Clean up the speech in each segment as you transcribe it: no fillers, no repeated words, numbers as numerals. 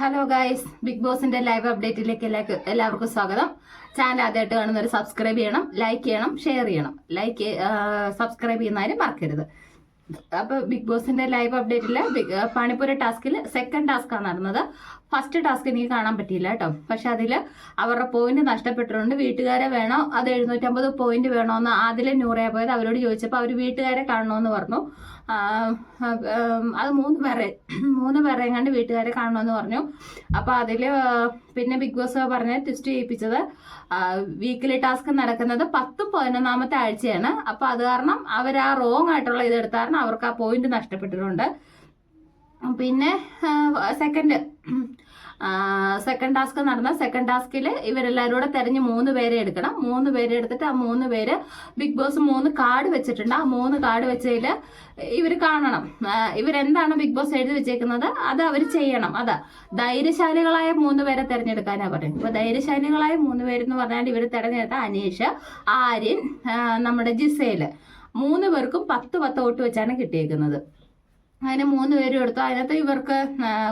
Hello guys, big ബോസിന്റെ live അപ്ഡേറ്റിലേക്ക് എല്ലാവർക്കും സ്വാഗതം. ചാനൽ ആദ്യമായിട്ട് കാണുന്നവർ സബ്സ്ക്രൈബ് ചെയ്യണം, ലൈക്ക് ചെയ്യണം, ഷെയർ ചെയ്യണം. സബ്സ്ക്രൈബ് ചെയ്യുന്നവരും മറക്കരുത്. അപ്പൊ ബിഗ് ബോസിന്റെ ലൈവ് അപ്ഡേറ്റില് പാണിപ്പുര ടാസ്കിൽ സെക്കൻഡ് ടാസ്കാണ് നടന്നത്. ഫസ്റ്റ് ടാസ്ക് എനിക്ക് കാണാൻ പറ്റിയില്ല കേട്ടോ. പക്ഷെ അതില് അവരുടെ പോയിന്റ് നഷ്ടപ്പെട്ടിട്ടുണ്ട്. വീട്ടുകാരെ വേണോ അത് 750 പോയിന്റ് വേണോന്ന് അതിലെ നൂറയാ പോയത്. അവരോട് ചോദിച്ചപ്പോൾ അവർ വീട്ടുകാരെ കാണണമെന്ന് പറഞ്ഞു. അത് മൂന്ന് പേരെ കണ്ട് വീട്ടുകാരെ കാണണമെന്ന് പറഞ്ഞു. അപ്പൊ അതില് പിന്നെ ബിഗ് ബോസ് പറഞ്ഞ ട്വിസ്റ്റ് ചെയ്യിപ്പിച്ചത് വീക്കിലി ടാസ്ക് നടക്കുന്നത് 10 11ാമത്തെ ആഴ്ചയാണ്. അപ്പൊ അത് കാരണം അവർ ആ റോങ് ആയിട്ടുള്ള ഇതെടുത്ത കാരണം അവർക്ക് ആ പോയിന്റ് നഷ്ടപ്പെട്ടിട്ടുണ്ട്. പിന്നെ സെക്കൻഡ് ടാസ്ക് നടന്ന സെക്കൻഡ് ടാസ്കിൽ ഇവരെല്ലാവരും കൂടെ തെരഞ്ഞ് 3 പേരെ എടുക്കണം. 3 പേരെ എടുത്തിട്ട് ആ 3 പേര് ബിഗ് ബോസ് 3 കാർഡ് വെച്ചിട്ടുണ്ട്. ആ 3 കാർഡ് വെച്ചതിൽ ഇവർ കാണണം. ഇവരെന്താണ് ബിഗ് ബോസ് എഴുതി വെച്ചേക്കുന്നത് അത് അവർ ചെയ്യണം. അതാ ധൈര്യശാലികളായ 3 പേരെ തെരഞ്ഞെടുക്കാനാ പറയുന്നത്. ഇപ്പൊ ധൈര്യശാലികളായ 3 പേരെന്ന് പറഞ്ഞാൽ ഇവർ തെരഞ്ഞെടുത്ത അനീഷ്, ആര്യൻ, നമ്മുടെ ജിസേല് 3 പേർക്കും 10 വോട്ട് വെച്ചാണ് കിട്ടിയേക്കുന്നത്. അതിന് 3 പേരും എടുത്തു. അതിനകത്ത് ഇവർക്ക്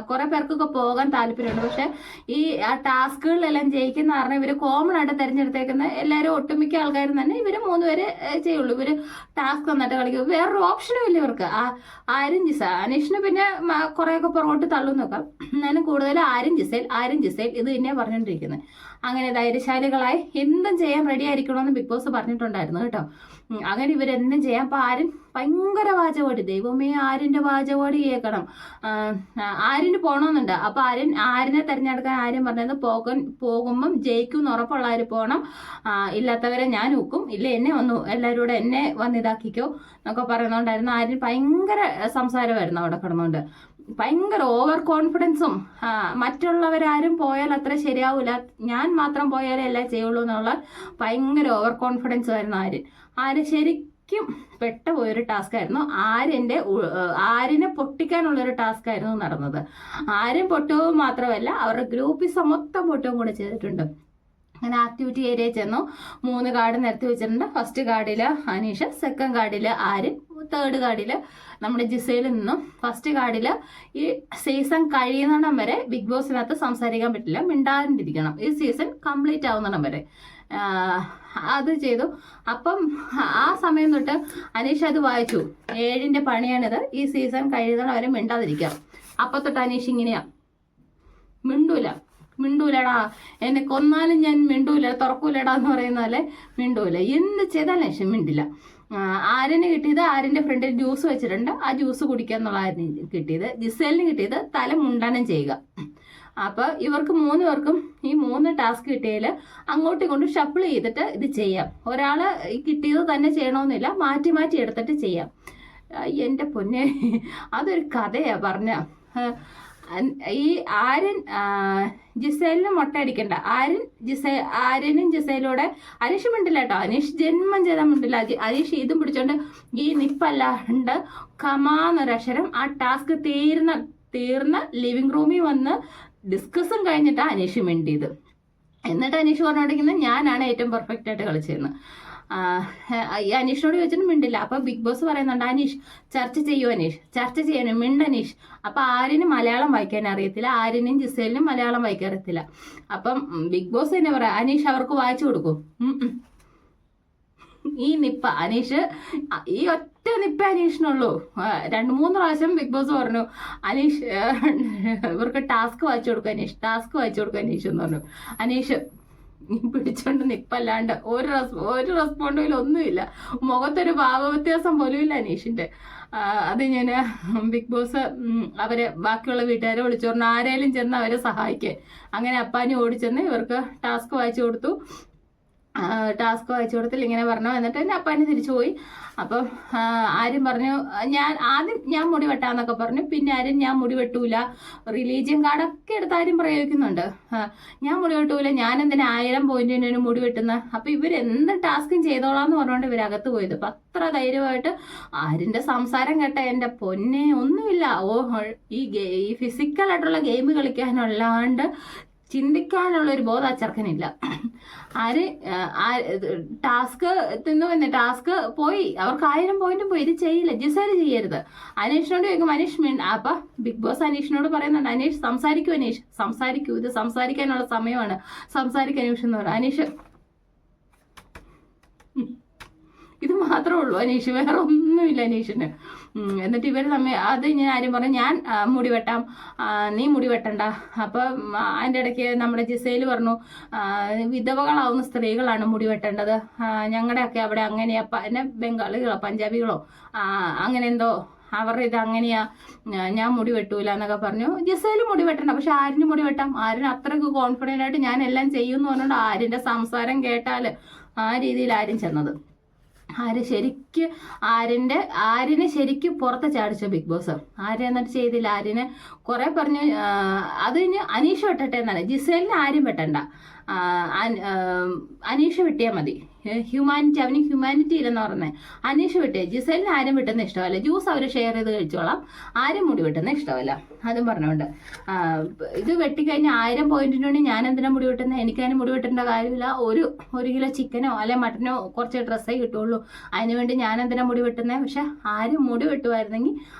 കുറെ പേർക്കൊക്കെ പോകാൻ താല്പര്യമുണ്ട്. പക്ഷെ ഈ ആ ടാസ്കുകളിലെല്ലാം ജയിക്കുന്ന കാരണം ഇവര് കോമൺ ആയിട്ട് തെരഞ്ഞെടുത്തേക്കുന്ന എല്ലാവരും ഒട്ടുമിക്ക ആൾക്കാരും തന്നെ ഇവര് 3 പേര് ചെയ്യുള്ളൂ. ഇവര് ടാസ്ക് നന്നായിട്ട് കളിക്കും. വേറൊരു ഓപ്ഷനും ഇല്ല ഇവർക്ക്. ആര്യൻ അനീഷിന് പിന്നെ കുറെയൊക്കെ പുറകോട്ട് തള്ളും നോക്കാം. എന്നാലും കൂടുതൽ ആര്യൻ ജിസേൽ ഇത് തന്നെയാണ് പറഞ്ഞുകൊണ്ടിരിക്കുന്നത്. അങ്ങനെ ധൈര്യശാലികളായി എന്തും ചെയ്യാൻ റെഡി ആയിരിക്കണമെന്ന് ബിഗ് ബോസ് പറഞ്ഞിട്ടുണ്ടായിരുന്നു കേട്ടോ. അങ്ങനെ ഇവരെന്തും ചെയ്യാം. അപ്പൊ ആര്യൻ ഭയങ്കര വാചകോടി, ദൈവമേ ആര്യന്റെ വാചകോടി കേൾക്കണം. ആര്യന് പോകണമെന്നുണ്ട്. അപ്പൊ ആര്യനെ തെരഞ്ഞെടുക്കാൻ ആര്യൻ പറഞ്ഞത് പോകുമ്പം ജയിക്കും എന്ന് ഉറപ്പുള്ള ആര് പോകണം, ഇല്ലാത്തവരെ ഞാൻ നോക്കും, ഇല്ല എന്നെ എല്ലാവരും കൂടെ എന്നെ വന്നിതാക്കിക്കോ എന്നൊക്കെ പറയുന്നോണ്ടായിരുന്നു. ആര്യൻ ഭയങ്കര സംസാരമായിരുന്നു അവിടെ കിടന്നുകൊണ്ട്. ഭയങ്കര ഓവർ കോൺഫിഡൻസും മറ്റുള്ളവരാരും പോയാൽ അത്ര ശരിയാവൂല, ഞാൻ മാത്രം പോയാലേ എല്ലാം ചെയ്യുള്ളൂ എന്നുള്ള ഭയങ്കര ഓവർ കോൺഫിഡൻസ് ആയിരുന്നു ആര്യൻ ശരിക്കും പെട്ടുപോയൊരു ടാസ്ക് ആയിരുന്നു. ആര്യനെ പൊട്ടിക്കാനുള്ളൊരു ടാസ്ക് ആയിരുന്നു നടന്നത്. ആര്യൻ പൊട്ടവും മാത്രമല്ല അവരുടെ ഗ്രൂപ്പിസം മൊത്തം പൊട്ടവും കൂടെ ചെയ്തിട്ടുണ്ട്. അങ്ങനെ ആക്ടിവിറ്റി ഏരിയ ചെന്നു. 3 കാർഡ് നിരത്തി വെച്ചിട്ടുണ്ട്. ഫസ്റ്റ് കാർഡില് അനീഷ്, സെക്കൻഡ് കാർഡില് ആര്യൻ, തേർഡ് കാർഡില് നമ്മുടെ ജിസയിൽ നിന്നും. ഫസ്റ്റ് കാർഡില് ഈ സീസൺ കഴിയുന്നിടം വരെ ബിഗ് ബോസിനകത്ത് സംസാരിക്കാൻ പറ്റില്ല, മിണ്ടാണ്ടിരിക്കണം. ഈ സീസൺ കംപ്ലീറ്റ് ആവുന്നിടം വരെ അത് ചെയ്തു. അപ്പം ആ സമയം തൊട്ട് അനീഷ് അത് വായിച്ചു. 7ന്റെ പണിയാണിത്, ഈ സീസൺ കഴിയുന്നിടം വരെ മിണ്ടാതിരിക്കാം. അപ്പൊ തൊട്ട് അനീഷ് ഇങ്ങനെയാ, മിണ്ടൂലടാ, എന്നെ കൊന്നാലും ഞാൻ മിണ്ടൂല, തുറക്കൂലടാ എന്ന് പറയുന്ന പോലെ മിണ്ടൂല. എന്ത് ചെയ്താലും അനീഷ് മിണ്ടില്ല. ആര്യന് കിട്ടിയത് ആര്യന്റെ ഫ്രണ്ടിൽ ജ്യൂസ് വെച്ചിട്ടുണ്ട്, ആ ജ്യൂസ് കുടിക്കുക എന്നുള്ള ആര്യന് കിട്ടിയത്. ജിസേലിന് കിട്ടിയത് തല മുണ്ടാനം ചെയ്യുക. അപ്പൊ ഇവർക്ക് 3 പേർക്കും ഈ 3 ടാസ്ക് കിട്ടിയതിൽ അങ്ങോട്ടും ഇങ്ങോട്ടും ഷഫിൾ ചെയ്തിട്ട് ഇത് ചെയ്യാം. ഒരാള് കിട്ടിയത് തന്നെ ചെയ്യണമെന്നില്ല, മാറ്റി മാറ്റി എടുത്തിട്ട് ചെയ്യാം. എന്റെ പൊന്നെ, അതൊരു കഥയാ പറഞ്ഞ. ഈ ആര്യൻ ജിസേലിന് മുട്ടയടിക്കണ്ട. ആര്യനും ജിസേലോടെ അനീഷ് മിണ്ടില്ല കേട്ടോ. അനീഷ് ജന്മം ചെയ്താൽ മിണ്ടില്ല. അനീഷ് ഇതും പിടിച്ചോണ്ട് ഈ നിപ്പല്ലാണ്ട് കമാന്നൊരക്ഷരം ആ ടാസ്ക് തീർന്ന ലിവിംഗ് റൂമിൽ വന്ന് ഡിസ്കസും കഴിഞ്ഞിട്ടാണ് അനീഷ് മിണ്ടിയത്. എന്നിട്ട് അനീഷ് പറഞ്ഞോണ്ടിരിക്കുന്നത് ഞാനാണ് ഏറ്റവും പെർഫെക്റ്റ് ആയിട്ട് കളിച്ചതെന്ന്. അനീഷിനോട് ചോദിച്ചിട്ട് മിണ്ടില്ല. അപ്പൊ ബിഗ് ബോസ് പറയുന്നുണ്ട്, അനീഷ് ചർച്ച ചെയ്യണം, മിണ്ടനീഷ്. അപ്പൊ ആര്യന് മലയാളം വായിക്കാൻ അറിയത്തില്ല, ആര്യനും ജിസേലിനും മലയാളം വായിക്കാൻ അറിയത്തില്ല. അപ്പം ബിഗ് ബോസ് തന്നെ പറയാം, അനീഷ് അവർക്ക് വായിച്ചു കൊടുക്കും. ഈ നിപ്പ അനീഷ്, ഈ ഒറ്റ നിപ്പ അനീഷിനുള്ളൂ. 2-3 പ്രാവശ്യം ബിഗ് ബോസ് പറഞ്ഞു അനീഷ് ഇവർക്ക് ടാസ്ക് വായിച്ചു കൊടുക്കും അനീഷ് എന്ന് പറഞ്ഞു. അനീഷ് പിടിച്ചോണ്ട് നിപ്പല്ലാണ്ട് ഒരു റെസ്പോണ്ടും ഒന്നുമില്ല. മുഖത്തൊരു ഭാവവ്യത്യാസം പോലും ഇല്ല അനീഷിന്റെ. അത് ഞാൻ ബിഗ് ബോസ് അവരെ ബാക്കിയുള്ള വീട്ടുകാരെ വിളിച്ചു പറഞ്ഞു ആരേലും ചെന്ന് അവരെ സഹായിക്കാൻ. അങ്ങനെ അപ്പാനി ഓടിച്ചെന്ന് ഇവർക്ക് ടാസ്ക് വായിച്ചു കൊടുത്തില്ല, ഇങ്ങനെ പറഞ്ഞു. എന്നിട്ട് തന്നെ അപ്പാനി തിരിച്ചു പോയി. അപ്പം ആരും പറഞ്ഞു ഞാൻ മുടി വെട്ടാന്നൊക്കെ പറഞ്ഞു. പിന്നെ ആരും ഞാൻ മുടി വെട്ടൂല, റിലീജിയൻ കാർഡൊക്കെ എടുത്ത് ആരും പ്രയോഗിക്കുന്നുണ്ട്. ഞാൻ മുടി വെട്ടൂല, ഞാൻ എന്തിനാ 1000 പോയിന്റിന് മുടി വെട്ടുന്ന. അപ്പൊ ഇവരെന്ത് ടാസ്കും ചെയ്തോളാന്ന് പറഞ്ഞുകൊണ്ട് ഇവരകത്ത് പോയത്. അപ്പൊ അത്ര ധൈര്യമായിട്ട് ആരിന്റെ സംസാരം കേട്ട എന്റെ പൊന്നെ ഒന്നുമില്ല. ഈ ഫിസിക്കൽ ആയിട്ടുള്ള ഗെയിം കളിക്കാനല്ലാണ്ട് ചിന്തിക്കാനുള്ള ഒരു ബോധം ആ ചെറുക്കനില്ല. ആര് ടാസ്ക് തിന്നു ടാസ്ക് പോയി, അവർക്ക് 1000 പോയിന്റ് പോയി. ഇത് ചെയ്യില്ല, ജിസേൽ ചെയ്യരുത്. അനീഷിനോട് ചോദിക്കും, അനീഷ് അപ്പൊ ബിഗ് ബോസ് അനീഷിനോട് പറയുന്നുണ്ട്, അനീഷ് സംസാരിക്കൂ, അനീഷ് സംസാരിക്കൂ, ഇത് സംസാരിക്കാനുള്ള സമയമാണ്, സംസാരിക്കാൻ അനീഷ് എന്ന് പറയാം. അനീഷ് ഇത് മാത്രമേ ഉള്ളൂ അനീഷ്, വേറെ ഒന്നുമില്ല അനീഷിന്. എന്നിട്ട് ഇവർ തമ്മിൽ അത് ഞാൻ ആരും പറഞ്ഞു, ഞാൻ മുടി വെട്ടാം, നീ മുടി വെട്ടണ്ട. അപ്പം അതിൻ്റെ ഇടയ്ക്ക് നമ്മുടെ ജിസേൽ പറഞ്ഞു, വിധവകളാവുന്ന സ്ത്രീകളാണ് മുടി വെട്ടേണ്ടത്, ഞങ്ങളുടെയൊക്കെ അവിടെ അങ്ങനെയാ, എന്നെ ബംഗാളികളോ പഞ്ചാബികളോ അങ്ങനെ എന്തോ അവരുടെ ഇത് അങ്ങനെയാ, ഞാൻ മുടി വെട്ടൂല എന്നൊക്കെ പറഞ്ഞു. ജിസേൽ മുടി വെട്ടണ്ട, പക്ഷെ ആരിന് മുടി വെട്ടാം? ആരിന് അത്രയ്ക്ക് കോൺഫിഡൻ്റ് ആയിട്ട് ഞാൻ എല്ലാം ചെയ്യുമെന്ന് പറഞ്ഞുകൊണ്ട് ആരിൻ്റെ സംസാരം കേട്ടാൽ ആ രീതിയിൽ ആരും ചെന്നത്. ആര്യനെ ശരിക്കും പുറത്ത് ചാടിച്ചു ബിഗ് ബോസ്. ആര്യ എന്നിട്ട് ചെയ്തില്ല. ആര്യന് കുറെ പറഞ്ഞു, അത് കഴിഞ്ഞ് അനീഷ് വെട്ടട്ടെ എന്നാണ്. ജിസേലിന് ആരും വെട്ടണ്ട, അനീഷ് വെട്ടിയാൽ മതി. ഹ്യൂമാനിറ്റി, അവന് ഹ്യൂമാനിറ്റി ഇല്ലെന്ന് പറഞ്ഞത്. അനീഷ് വെട്ടിയ, ജിസേലിന് ആരും വെട്ടുന്ന ഇഷ്ടമല്ല, ജ്യൂസ് അവർ ഷെയർ ചെയ്ത് കഴിച്ചോളാം, ആരും മുടി വെട്ടുന്ന ഇഷ്ടമല്ല. അതും പറഞ്ഞുകൊണ്ട് ഇത് വെട്ടിക്കഴിഞ്ഞാൽ 1000 പോയിന്റിനുവേണ്ടി ഞാൻ എന്തിനാ മുടി വെട്ടുന്നത്? എനിക്കതിന് മുടി വെട്ടേണ്ട കാര്യമില്ല. ഒരു കിലോ ചിക്കനോ അല്ലെ മട്ടനോ കുറച്ച് ഡ്രസ്സേ കിട്ടുള്ളൂ, അതിനുവേണ്ടി ഞാൻ എന്തിനാ മുടി വെട്ടുന്നത്? പക്ഷെ ആരും മുടി വെട്ടുമായിരുന്നെങ്കിൽ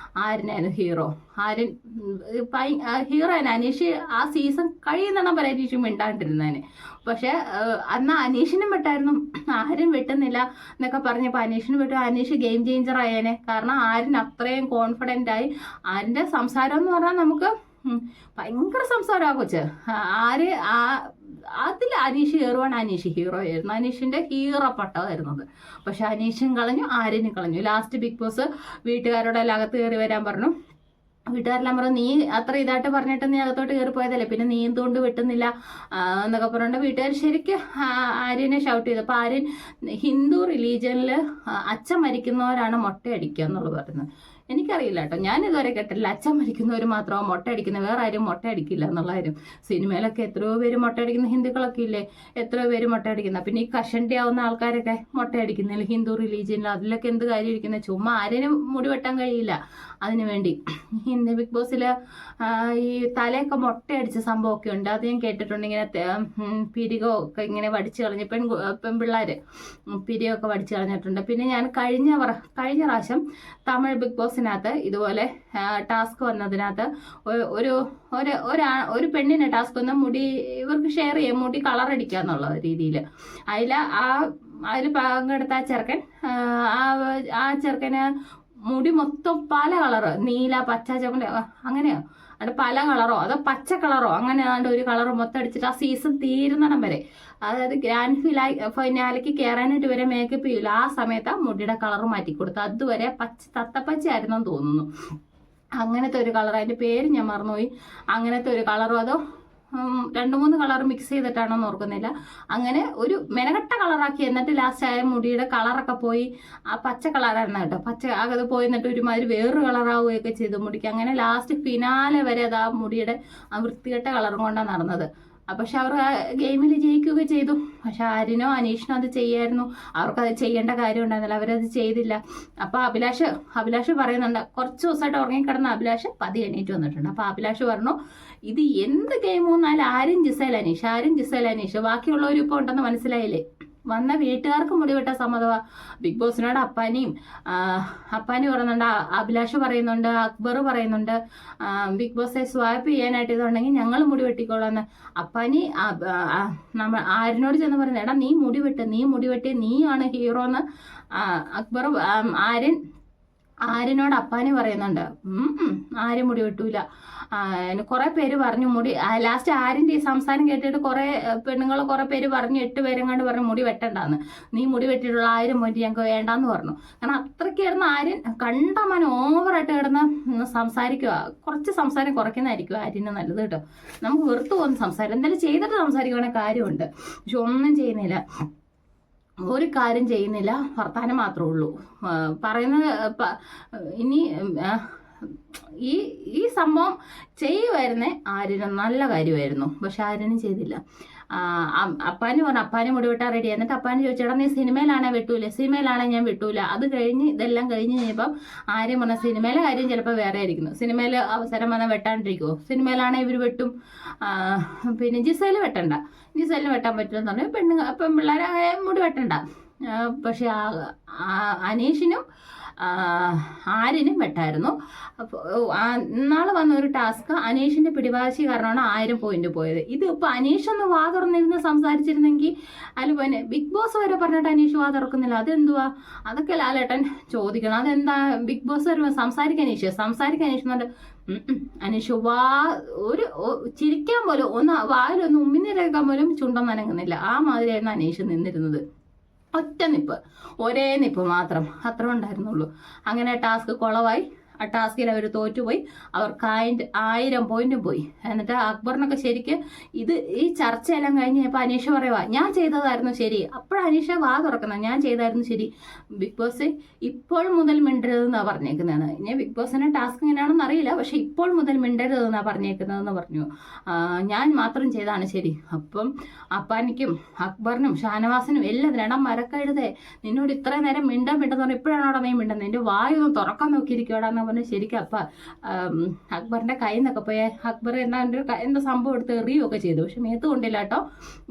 ആര്യനായിരുന്നു ഹീറോ. ആര്യൻ ഹീറോ ആയിരുന്നു. അനീഷ് ആ സീസൺ കഴിയുന്നിടം വരെ അനീഷ് മിണ്ടാണ്ടിരുന്നതിന്. പക്ഷെ അന്ന് അനീഷിനും വെട്ടായിരുന്നു, ആരും വെട്ടുന്നില്ല എന്നൊക്കെ പറഞ്ഞപ്പോൾ അനീഷിന് വെട്ടും. അനീഷ് ഗെയിം ചേഞ്ചർ ആയേനെ. കാരണം ആര്യൻ അത്രയും കോൺഫിഡൻ്റ് ആയി. ആര്യൻ്റെ സംസാരം എന്ന് പറഞ്ഞാൽ നമുക്ക് ഭയങ്കര സംസാരമാണ് കൊച്ച്. അതിൽ അനീഷ് കയറുവാണ്. അനീഷ് ഹീറോ ആയിരുന്നു, അനീഷിൻ്റെ ഹീറോ പട്ടമായിരുന്നത്. പക്ഷെ അനീഷും കളഞ്ഞു, ആര്യനും കളഞ്ഞു. ലാസ്റ്റ് ബിഗ് ബോസ് വീട്ടുകാരോടെല്ലാം അകത്ത് കയറി വരാൻ പറഞ്ഞു. വീട്ടുകാരെല്ലാം പറഞ്ഞു, നീ അത്ര ഇതായിട്ട് പറഞ്ഞിട്ട് നീ അകത്തോട്ട് കയറി പോയതല്ലേ, പിന്നെ നീ എന്തുകൊണ്ട് വെട്ടുന്നില്ല എന്നൊക്കെ പറഞ്ഞിട്ട് വീട്ടുകാർ ശരിക്കും ആര്യനെ ഷൗട്ട് ചെയ്തു. അപ്പോൾ ആര്യൻ ഹിന്ദു റിലീജിയനിൽ അച്ഛൻ മരിക്കുന്നവരാണ് മൊട്ടയടിക്കുക എന്നുള്ളത് പറയുന്നത്. എനിക്കറിയില്ല കേട്ടോ, ഞാൻ ഇതുവരെ കേട്ടില്ല അച്ഛൻ മരിക്കുന്നവർ മാത്രമോ മൊട്ട അടിക്കുന്നത്, വേറെ ആരും മൊട്ട അടിക്കില്ല എന്നുള്ള കാര്യം. സിനിമയിലൊക്കെ എത്രയോ പേര് മൊട്ട അടിക്കുന്ന ഹിന്ദുക്കളൊക്കെ ഇല്ലേ, എത്രയോ പേര് മൊട്ട അടിക്കുന്ന. പിന്നെ ഈ കഷണ്ടി ആവുന്ന ആൾക്കാരൊക്കെ മൊട്ട അടിക്കുന്നില്ല ഹിന്ദു റിലീജിയനിൽ, അതിലൊക്കെ എന്ത് കാര്യം ഇരിക്കുന്നത്? ചുമ്മാ ആരെയും മുടി വെട്ടാൻ കഴിയില്ല അതിനു വേണ്ടി. ഹിന്ദി ബിഗ് ബോസിൽ ഈ തലയൊക്കെ മൊട്ടയടിച്ച സംഭവമൊക്കെ ഉണ്ട്, അത് ഞാൻ കേട്ടിട്ടുണ്ട്. ഇങ്ങനെ പിരികോ ഒക്കെ ഇങ്ങനെ വടിച്ചു കളഞ്ഞ് പെൺപിള്ളേർ പിരികൊക്കെ വടിച്ചു കളഞ്ഞിട്ടുണ്ട്. പിന്നെ ഞാൻ കഴിഞ്ഞ പ്രാവശ്യം തമിഴ് ബിഗ് ബോസിനകത്ത് ഇതുപോലെ ടാസ്ക് വന്നതിനകത്ത് ഒരു പെണ്ണിന് ടാസ്ക് വന്ന മുടി ഇവർക്ക് ഷെയർ ചെയ്യാം, മുടി കളർ അടിക്കുക എന്നുള്ള രീതിയിൽ. അതിൽ പങ്കെടുത്ത ആ ചെറുക്കന് മുടി മൊത്തം പല കളറ്, നീല, പച്ച, ചുമല, അങ്ങനെയോ അത് പല കളറോ അതോ പച്ച കളറോ അങ്ങനെ ഏതാണ്ട് ഒരു കളറോ മൊത്തം അടിച്ചിട്ട് ആ സീസൺ തീരുന്നിടം വരെ, അതായത് ഗ്രാൻഡ് ഫൈനാലിക്ക് കയറാനായിട്ട് വരെ മേക്കപ്പ് ചെയ്യില്ല. ആ സമയത്ത് ആ മുടിയുടെ കളർ മാറ്റി കൊടുത്തു. അതുവരെ തത്തപ്പച്ചയായിരുന്നെന്ന് തോന്നുന്നു. അങ്ങനത്തെ ഒരു കളർ, അതിൻ്റെ പേര് ഞാൻ മറന്നുപോയി. അങ്ങനത്തെ ഒരു കളറോ അതോ 2-3 കളർ മിക്സ് ചെയ്തിട്ടാണോന്ന് ഓർക്കുന്നില്ല. അങ്ങനെ ഒരു മെനകെട്ട കളറാക്കി. എന്നിട്ട് ലാസ്റ്റ് ആയ മുടിയുടെ കളറൊക്കെ പോയി, ആ പച്ച കളറായിരുന്നു കേട്ടോ, പച്ച അത് പോയി. എന്നിട്ട് ഒരുമാതിരി വേറൊരു കളറാവുകയൊക്കെ ചെയ്തു മുടിക്ക്. അങ്ങനെ ലാസ്റ്റ് ഫിനാലെ വരെ അത് ആ മുടിയുടെ ആ വൃത്തികെട്ട കളറും കൊണ്ടാണ് നടന്നത്. പക്ഷെ അവർ ഗെയിമിൽ ജയിക്കുകയൊക്കെ ചെയ്തു. പക്ഷെ ആര്യനോ അനീഷിനോ അത് ചെയ്യായിരുന്നു, അവർക്കത് ചെയ്യേണ്ട കാര്യം ഉണ്ടായിരുന്നില്ല, അവരത് ചെയ്തില്ല. അപ്പോൾ അഭിലാഷ് പറയുന്നുണ്ട്, കുറച്ച് ദിവസമായിട്ട് ഉറങ്ങിക്കിടന്ന അഭിലാഷ് പതിയെ എണീറ്റ് വന്നിട്ടുണ്ട്. അപ്പോൾ അഭിലാഷ് പറഞ്ഞു, ഇത് എന്ത് ഗെയിം വന്നാലും ആരും ജിസേൽ അനീഷ് ബാക്കിയുള്ളവരും ഇപ്പോൾ ഉണ്ടെന്ന് മനസ്സിലായില്ലേ. വന്ന വീട്ടുകാർക്ക് മുടിവെട്ടാൻ സമ്മതമാ. ബിഗ് ബോസിനോട് അപ്പാനി പറയുന്നുണ്ട്, അഭിലാഷ് പറയുന്നുണ്ട്, അക്ബർ പറയുന്നുണ്ട്, ബിഗ് ബോസെ സ്വാപ്പ് ചെയ്യാനായിട്ട് ഇതുണ്ടെങ്കിൽ ഞങ്ങൾ മുടി വെട്ടിക്കോളാന്ന്. അപ്പാനി ആര്യനോട് ചെന്ന് പറയുന്നത്, എടാ നീ മുടി വെട്ടി നീയാണ് ഹീറോ എന്ന് അക്ബർ ആര്യനോട് അപ്പാനി പറയുന്നുണ്ട്. ആരും മുടി വെട്ടൂല. കുറെ പേര് പറഞ്ഞു മുടി, ലാസ്റ്റ് ആര്യൻ്റെ ഈ സംസാരം കേട്ടിട്ട് കുറെ പേര് പറഞ്ഞു, 8 പേരെങ്ങാണ്ട് പറഞ്ഞു മുടി വെട്ടണ്ടാന്ന്, നീ മുടി വെട്ടിയിട്ടുള്ള 1000 പോയിന്റ് ഞങ്ങൾക്ക് വേണ്ടാന്ന് പറഞ്ഞു. കാരണം അത്രയ്ക്ക് കിടന്ന് ആര്യൻ കണ്ടമാനം ഓവറായിട്ട് കിടന്ന് സംസാരിക്കുക. കുറച്ച് സംസാരം കുറയ്ക്കുന്നതായിരിക്കും ആര്യന് നല്ലത് കേട്ടോ. നമുക്ക് വെറുത്തു പോകുന്ന സംസാരം, എന്തായാലും ചെയ്തിട്ട് സംസാരിക്കുവാണെങ്കിൽ കാര്യമുണ്ട്. പക്ഷെ ഒന്നും ചെയ്യുന്നില്ല, ഒരു കാര്യം ചെയ്യുന്നില്ല, വർത്താനം മാത്രമേ ഉള്ളൂ പറയുന്നത്. ഇനി ഈ ഈ സംഭവം ചെയ്യുമായിരുന്നേ ആര്യനും നല്ല കാര്യമായിരുന്നു. പക്ഷെ ആര്യനും ചെയ്തില്ല. അപ്പാന് പറഞ്ഞു അപ്പാന് മുടി വെട്ടാൻ റെഡി. എന്നിട്ട് അപ്പാന് ചോദിച്ചേടാ നീ സിനിമയിലാണേ വെട്ടൂല, സിനിമയിലാണേ ഞാൻ വെട്ടൂല. അത് കഴിഞ്ഞ് ഇതെല്ലാം കഴിഞ്ഞ് കഴിഞ്ഞപ്പം ആര്യം പറഞ്ഞ സിനിമയിലെ കാര്യം ചിലപ്പോൾ വേറെ ആയിരിക്കുന്നു. സിനിമയിൽ അവസരം വന്നാൽ വെട്ടാണ്ടിരിക്കുമോ? സിനിമയിലാണേ ഇവർ വെട്ടും. പിന്നെ ജിസേല് വെട്ടണ്ട, ജിസേലിന് വെട്ടാൻ പറ്റുമെന്ന് പറഞ്ഞു. പെൺപിള്ളേരെ മുടി വെട്ടണ്ട. പക്ഷെ അനീഷിനും ആര്യനും വെട്ടായിരുന്നു. അപ്പോൾ ഇന്നാൾ വന്ന ഒരു ടാസ്ക് അനീഷിന്റെ പിടിവാശി കാരണമാണ് 1000 പോയിന്റ് പോയത്. ഇത് ഇപ്പൊ അനീഷ് ഒന്ന് വാ തുറന്നിരുന്ന് സംസാരിച്ചിരുന്നെങ്കിൽ അതിൽ പിന്നെ ബിഗ് ബോസ് വരെ പറഞ്ഞിട്ട് അനീഷ് വാ തുറക്കുന്നില്ല. അതെന്തുവാ? അതൊക്കെ ലാലേട്ടൻ ചോദിക്കണം. അതെന്താ ബിഗ് ബോസ് വരുമ്പോൾ സംസാരിക്കാൻ അനീഷ് എന്നിട്ട് അനീഷ് ഒരു ചിരിക്കാൻ പോലും വായിലൊന്ന് ഉമ്മിനിരക്കാൻ പോലും ചുണ്ടം നനങ്ങുന്നില്ല. ആ മാതിരിയായിരുന്നു അനീഷ് നിന്നിരുന്നത്. ഒറ്റ നിപ്പ്, ഒരേ നിപ്പ് മാത്രം, അത്ര ഉണ്ടായിരുന്നുള്ളൂ. അങ്ങനെ ടാസ്ക് കുളവായി. ആ ടാസ്കിൽ അവർ തോറ്റുപോയി. അവർക്ക് 1000 പോയിന്റും പോയി. എന്നിട്ട് അക്ബറിനൊക്കെ ശരിക്ക് ഈ ചർച്ചയെല്ലാം കഴിഞ്ഞ് കഴിഞ്ഞപ്പോൾ അനീഷ പറയുക ഞാൻ ചെയ്തതായിരുന്നു ശരി. അപ്പോഴാണ് അനീഷ വാ തുറക്കുന്നത്, ഞാൻ ചെയ്തായിരുന്നു ശരി. ബിഗ് ബോസ് ഇപ്പോൾ മുതൽ മിണ്ടരുതെന്നാണ് പറഞ്ഞേക്കുന്നതെന്ന്. ഇനി ബിഗ് ബോസിന്റെ ടാസ്ക് എങ്ങനെയാണെന്ന് അറിയില്ല, പക്ഷെ ഇപ്പോൾ മുതൽ മിണ്ടരുതെന്നാണ് പറഞ്ഞേക്കുന്നതെന്ന് പറഞ്ഞു. ഞാൻ മാത്രം ചെയ്താണ് ശരി. അപ്പം അപ്പാനിക്കും അക്ബറിനും ഷാനവാസിനും എല്ലാത്തിനും മരക്കഴുതേ നിന്നോട് ഇത്രയും നേരം മിണ്ടെന്ന് പറഞ്ഞു. ഇപ്പോഴാണോ നീ മിണ്ടുന്നത്? നിന്റെ വായൊന്ന് തുറക്കാൻ നോക്കിയിരിക്കോടാന്ന് പറഞ്ഞു. ശരിക്കും അക്ബറിന്റെ കയ്യിൽ നിന്നൊക്കെ പോയ അക്ബർ എന്താ സംഭവം എടുത്ത് എറിയുകയൊക്കെ ചെയ്തു. പക്ഷെ മേത്ത് കൊണ്ടില്ല കേട്ടോ.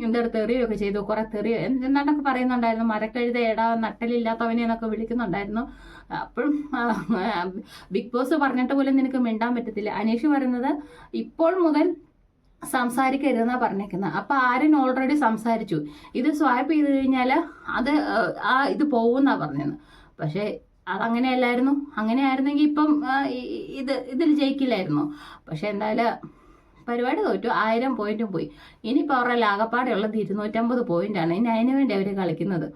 എന്തെടുത്ത് എറിയുകയൊക്കെ ചെയ്തു. കുറെ തെറിയോ എന്താണ്ടൊക്കെ പറയുന്നുണ്ടായിരുന്നു. മരക്കഴുത എടാ നട്ടലില്ലാത്തവനെ എന്നൊക്കെ വിളിക്കുന്നുണ്ടായിരുന്നു. അപ്പോഴും ബിഗ് ബോസ് പറഞ്ഞിട്ട് പോലും നിനക്ക് മിണ്ടാൻ പറ്റത്തില്ല. അനീഷ് പറയുന്നത് ഇപ്പോൾ മുതൽ സംസാരിക്കരുതെന്നാ പറഞ്ഞേക്കുന്നത്. അപ്പൊ ആര്യൻ ഓൾറെഡി സംസാരിച്ചു. ഇത് സ്വാപ്പ് ചെയ്ത് കഴിഞ്ഞാൽ ഇത് പോകുന്നാ പറഞ്ഞത്. പക്ഷെ അതങ്ങനെയല്ലായിരുന്നു. അങ്ങനെയായിരുന്നെങ്കിൽ ഇപ്പം ഇതിൽ ജയിക്കില്ലായിരുന്നു. പക്ഷെ എന്തായാലും പരിപാടി തോറ്റു. 1000 പോയിന്റും പോയി. ഇനിയിപ്പോൾ അവരുടെ ലാകപ്പാടെയുള്ളത് 250 പോയിന്റാണ്. ഇനി അതിനു വേണ്ടി അവർ കളിക്കുന്നത്.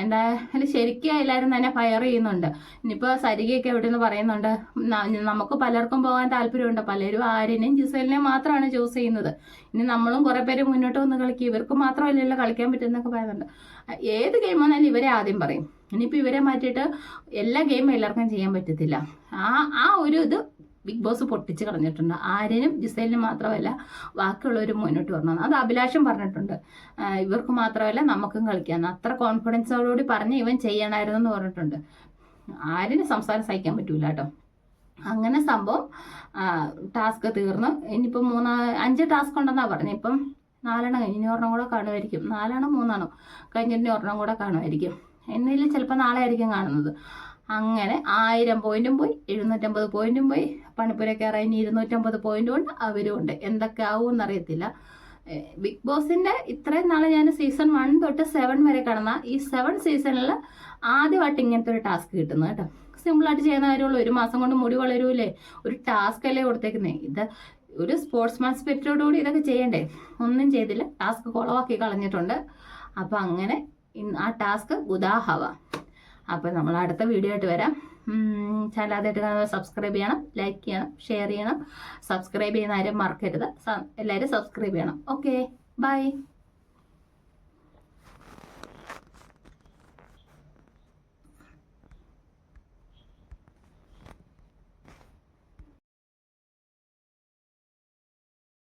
എന്തായാലും ശരിക്കും എല്ലാവരും തന്നെ ഫയർ ചെയ്യുന്നുണ്ട്. ഇനിയിപ്പോൾ സരികയൊക്കെ എവിടെ നിന്ന് പറയുന്നുണ്ട് നമുക്ക് പലർക്കും പോകാൻ താല്പര്യമുണ്ട്. പലരും ആര്യനെയും ജിസേലിനെയും മാത്രമാണ് ചൂസ് ചെയ്യുന്നത്. ഇനി നമ്മളും കുറെ പേര് മുന്നോട്ട് വന്ന് കളിക്കും. ഇവർക്ക് മാത്രമല്ലല്ലോ കളിക്കാൻ പറ്റുന്നൊക്കെ പറയുന്നുണ്ട്. ഏത് ഗെയിം വന്നാലും ഇവരെ ആദ്യം പറയും. ഇനിയിപ്പോൾ ഇവരെ മാറ്റിയിട്ട് എല്ലാ ഗെയിമും എല്ലാവർക്കും ചെയ്യാൻ പറ്റത്തില്ല. ആ ഒരു ഇത് ബിഗ് ബോസ് പൊട്ടിച്ച് കളഞ്ഞിട്ടുണ്ട്. ആര്യനും ജിസേലിനും മാത്രമല്ല ബാക്കിയുള്ളവർ മുന്നോട്ട് വരണം. അത് അഭിലാഷം പറഞ്ഞിട്ടുണ്ട്. ഇവർക്ക് മാത്രമല്ല നമുക്കും കളിക്കാമെന്ന്. അത്ര കോൺഫിഡൻസോടുകൂടി പറഞ്ഞ് ഇവൻ ചെയ്യണമായിരുന്നു എന്ന് പറഞ്ഞിട്ടുണ്ട്. ആര്യന് സംസാരം സഹിക്കാൻ പറ്റൂല കേട്ടോ. അങ്ങനെ സംഭവം ടാസ്ക് തീർന്നു. ഇനിയിപ്പം 5 ടാസ്ക് ഉണ്ടെന്നാണ് പറഞ്ഞത്. ഇപ്പം 4 കഴിഞ്ഞ് ഇനി ഒരെണ്ണം കൂടെ കാണുമായിരിക്കും. 4 3 കഴിഞ്ഞിട്ട് ഒരെണ്ണം കൂടെ കാണുമായിരിക്കും. എന്നിൽ ചിലപ്പോൾ നാളെ ആയിരിക്കും കാണുന്നത്. അങ്ങനെ 1000 പോയിന്റും പോയി, 750 പോയിന്റും പോയി. പണിപ്പുരയ്ക്ക് ഇറങ്ങി 250 പോയിന്റും ഉണ്ട്. അവരും ഉണ്ട്. എന്തൊക്കെ ആവുമെന്ന് അറിയത്തില്ല. ബിഗ് ബോസിന്റെ ഇത്രയും നാളെ ഞാൻ സീസൺ 1 തൊട്ട് 7 വരെ കാണുന്ന ഈ 7 സീസണിൽ ആദ്യമായിട്ട് ഇങ്ങനത്തെ ഒരു ടാസ്ക് കിട്ടുന്നത് കേട്ടോ. സിമ്പിളായിട്ട് ചെയ്യുന്ന കാര്യമുള്ളൂ. 1 മാസം കൊണ്ട് മുടി വളരൂലേ? ഒരു ടാസ്ക് അല്ലേ കൊടുത്തേക്കുന്നേ. ഇത് ഒരു സ്പോർട്സ്മാൻ സ്പിരിറ്റോടുകൂടി ഇതൊക്കെ ചെയ്യണ്ടേ? ഒന്നും ചെയ്തില്ല. ടാസ്ക് കുളവാക്കി കളഞ്ഞിട്ടുണ്ട്. അപ്പം അങ്ങനെ ആ ടാസ്ക് ഗുദാഹവ. അപ്പോൾ നമ്മൾ അടുത്ത വീഡിയോ ആയിട്ട് വരാം. ചാനൽ ആദ്യമായിട്ട് സബ്സ്ക്രൈബ് ചെയ്യണം, ലൈക്ക് ചെയ്യണം, ഷെയർ ചെയ്യണം. സബ്സ്ക്രൈബ് ചെയ്യുന്ന ആരും മറക്കരുത്. എല്ലാവരും സബ്സ്ക്രൈബ് ചെയ്യണം. Okay, by.